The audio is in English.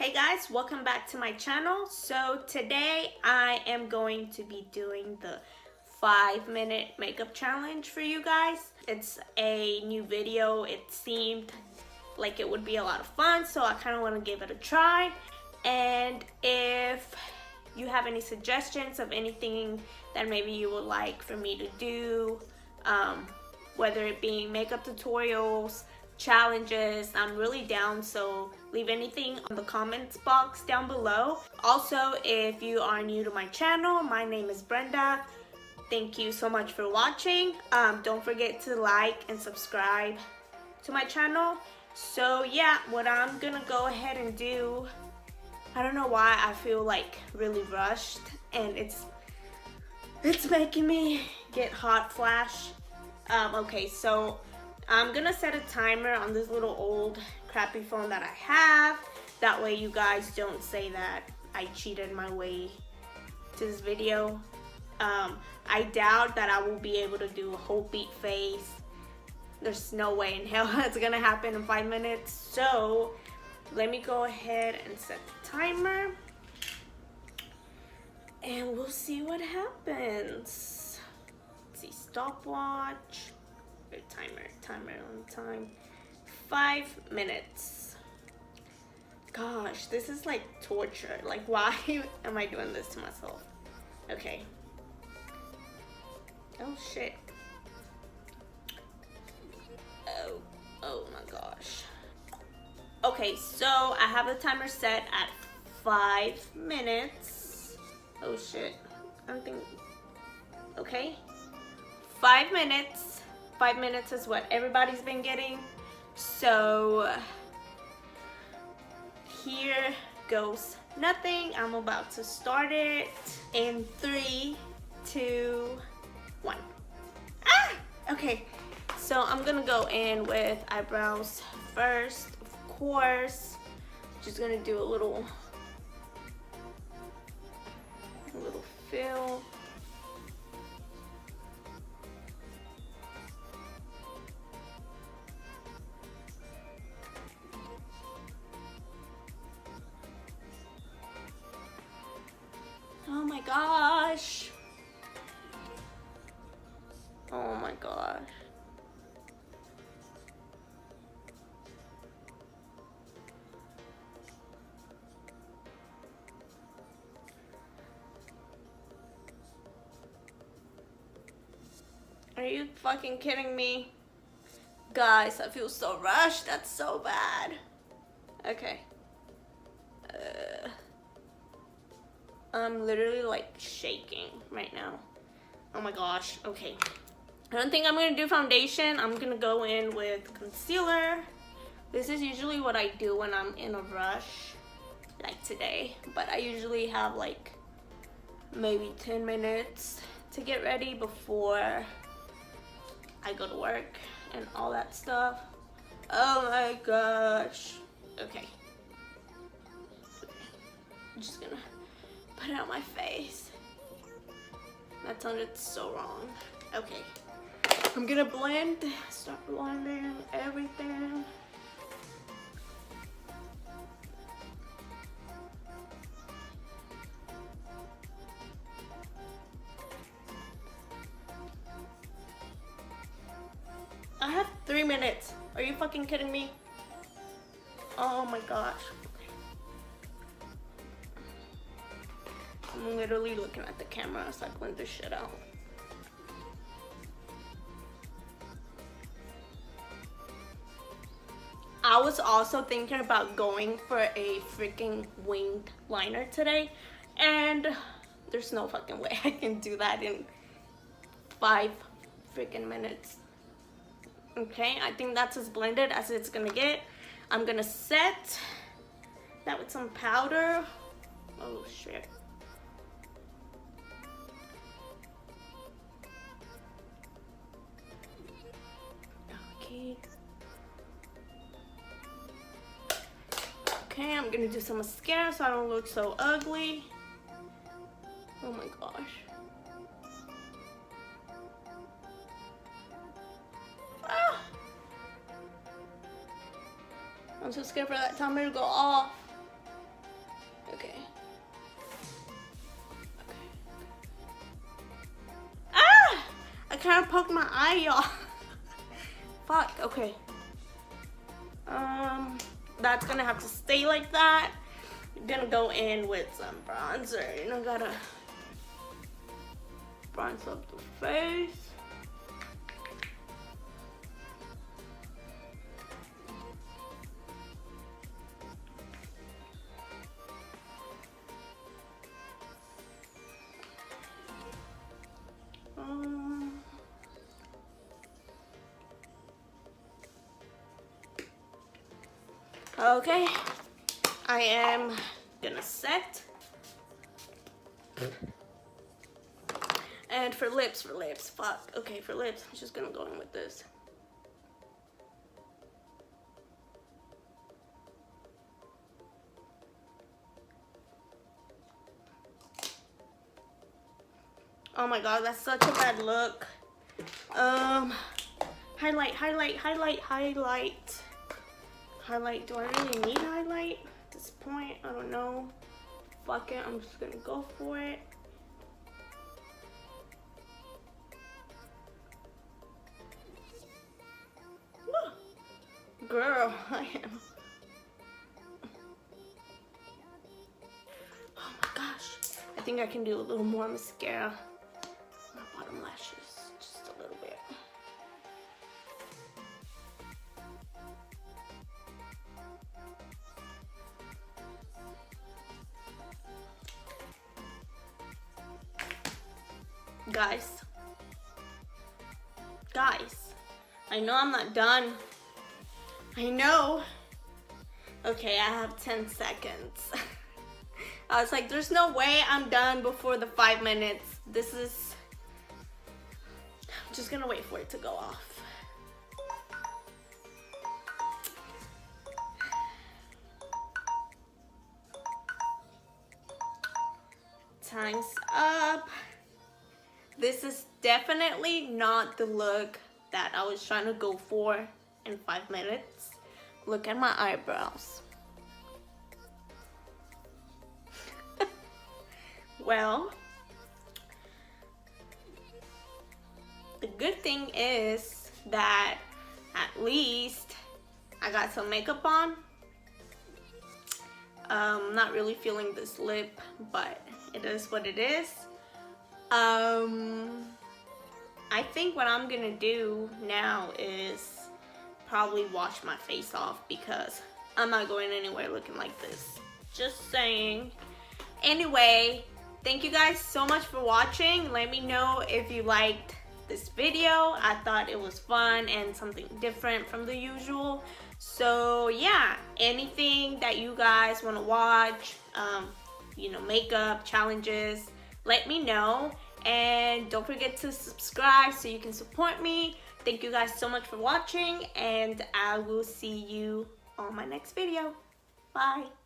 Hey guys, welcome back to my channel. So today I am going to be doing the 5-minute makeup challenge for you guys. It's a new video. It seemed like it would be a lot of fun, so I kind of want to give it a try. And if you have any suggestions of anything that maybe you would like for me to do, whether it be makeup tutorials, challenges, I'm really down, so leave anything on the comments box down below. Also, if you are new to my channel, my name is Brenda. Thank you so much for watching. Don't forget to like and subscribe to my channel. So yeah, what I'm gonna go ahead and do, I don't know why I feel like really rushed, and it's making me get hot flash. Okay, so I'm gonna set a timer on this little old crappy phone that I have. That way you guys don't say that I cheated my way to this video. I doubt that I will be able to do a whole beat face. There's no way in hell that's gonna happen in 5 minutes. So let me go ahead and set the timer and we'll see what happens. Let's see, stopwatch. Timer on time. 5 minutes. Gosh, this is like torture. Like, why am I doing this to myself? Okay. Oh shit. Oh my gosh. Okay, so I have the timer set at 5 minutes. Oh shit. I don't think. Okay. 5 minutes. 5 minutes is what everybody's been getting. So here goes nothing. I'm about to start it in 3, 2, 1. Ah! Okay, so I'm gonna go in with eyebrows first, of course. Just gonna do a little fill. Oh my gosh. Oh my gosh. Are you fucking kidding me? Guys, I feel so rushed. That's so bad. Okay. I'm literally like shaking right now. Oh my gosh. Okay. I don't think I'm gonna do foundation. I'm gonna go in with concealer. This is usually what I do when I'm in a rush, like today. But I usually have like maybe 10 minutes to get ready before I go to work and all that stuff. Oh my gosh. Okay. I'm just gonna put it on my face. That sounded so wrong. Okay. I'm gonna start blending everything. I have 3 minutes. Are you fucking kidding me? Oh my gosh. I'm literally looking at the camera as I blend this shit out. I was also thinking about going for a freaking winged liner today, and there's no fucking way I can do that in 5 freaking minutes. Okay, I think that's as blended as it's gonna get. I'm gonna set that with some powder. Oh shit. Okay, I'm gonna do some mascara so I don't look so ugly. Oh my gosh. Ah! I'm so scared for that timer to go off. poke my eye, y'all. Fuck, okay. That's gonna have to stay like that. I'm gonna go in with some bronzer. You know, gotta bronze up the face. Okay, I am gonna set. And for lips, fuck. Okay, for lips, I'm just gonna go in with this. Oh my god, that's such a bad look. Highlight. Highlight, do I really need highlight at this point? I don't know. Fuck it, I'm just gonna go for it. Girl, I am. Oh my gosh. I think I can do a little more mascara. My bottom lashes, just a little bit. Guys, I know I'm not done. I know. Okay, I have 10 seconds. I was like, there's no way I'm done before the 5 minutes. I'm just gonna wait for it to go off. Time's up. This is definitely not the look that I was trying to go for in 5 minutes. Look at my eyebrows. Well, the good thing is that at least I got some makeup on. Not really feeling this lip, but it is what it is. I think what I'm gonna do now is probably wash my face off because I'm not going anywhere looking like this. Just saying. Anyway, thank you guys so much for watching. Let me know if you liked this video. I thought it was fun and something different from the usual. So yeah, anything that you guys want to watch, you know, makeup challenges, let me know. And don't forget to subscribe so you can support me. Thank you guys so much for watching, and I will see you on my next video. Bye.